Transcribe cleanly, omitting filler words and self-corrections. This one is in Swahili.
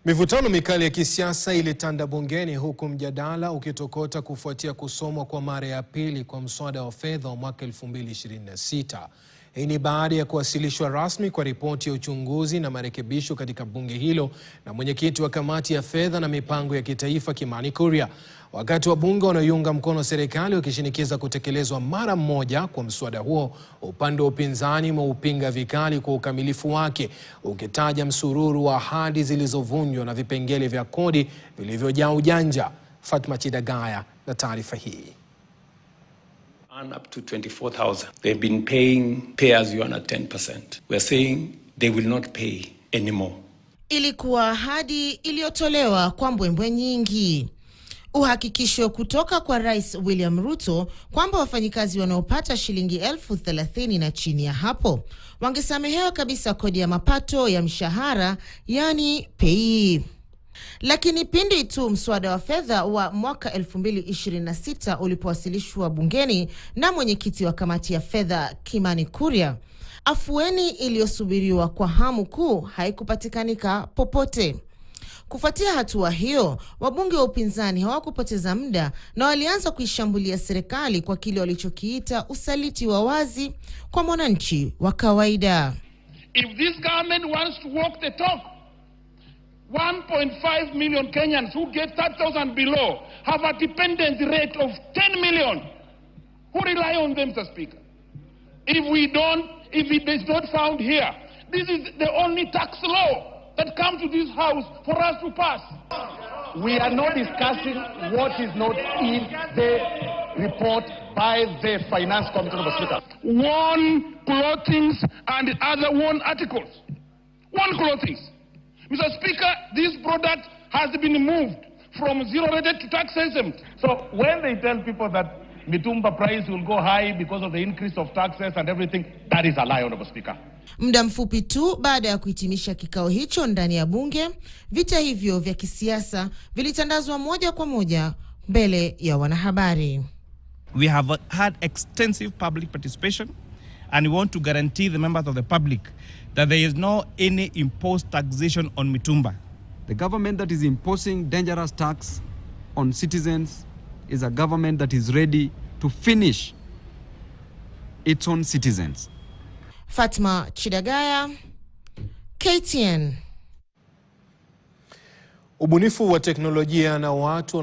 Mivutano mikali ya kisiasa ilitanda bungeni huku mjadala ukitokota kufuatia kusomwa kwa mara ya pili kwa mswada wa fedha wa mwaka 2026. Hii ni baada ya kuwasilishwa rasmi kwa ripoti ya uchunguzi na marekebisho katika bunge hilo na mwenyekiti wa kamati ya fedha na mipango ya kitaifa Kimani Kuria. Wakati wa bunge wanaoiunga mkono serikali wakishinikiza kutekelezwa mara moja kwa mswada huo, upande wa upinzani umeupinga vikali kwa ukamilifu wake, ukitaja msururu wa ahadi zilizovunjwa na vipengele vya kodi vilivyojaa ujanja. Fatma Chidagaya na taarifa hii. Up to 24,000. They've been paying pay-as-you-earn at 10%. We're saying they will not pay anymore. Ilikuwa ahadi iliyotolewa kwa mbwembwe nyingi. Uhakikisho kutoka kwa Rais William Ruto kwamba wafanyikazi wanaopata shilingi 30,000 na chini ya hapo wangesamehewa kabisa kodi ya mapato ya mshahara, yani pay. Lakini pindi tu mswada wa fedha wa mwaka 2026 ulipowasilishwa bungeni na mwenyekiti wa kamati ya fedha Kimani Kuria, afueni iliyosubiriwa kwa hamu kuu haikupatikanika popote. Kufuatia hatua hiyo, wabunge wa upinzani hawakupoteza muda na walianza kuishambulia serikali kwa kile walichokiita usaliti wa wazi kwa mwananchi wa kawaida. If this government wants to walk the talk, 1.5 million Kenyans who get 30,000 below have a dependence rate of 10 million who rely on them, Mr. Speaker. If it is not found here, this is the only tax law that comes to this house for us to pass. We are not discussing what is not in the report by the Finance Committee, Mr. Speaker. One clothing and other one articles. One clothing. Mr. Speaker, this product has been moved from zero-rated to tax exempt. So when they tell people that mitumba price will go high because of the increase of taxes and everything, that is a lie, Honorable Speaker. Muda mfupi tu baada ya kuhitimisha kikao hicho ndani ya bunge, vita hivyo vya kisiasa vilitandazwa moja kwa moja mbele ya wanahabari. We have had extensive public participation and we want to guarantee the members of the public that there is no any imposed taxation on mitumba. The government that is imposing dangerous tax on citizens is a government that is ready to finish its own citizens. Fatma Chidagaya, KTN. Ubunifu wa teknolojia na watu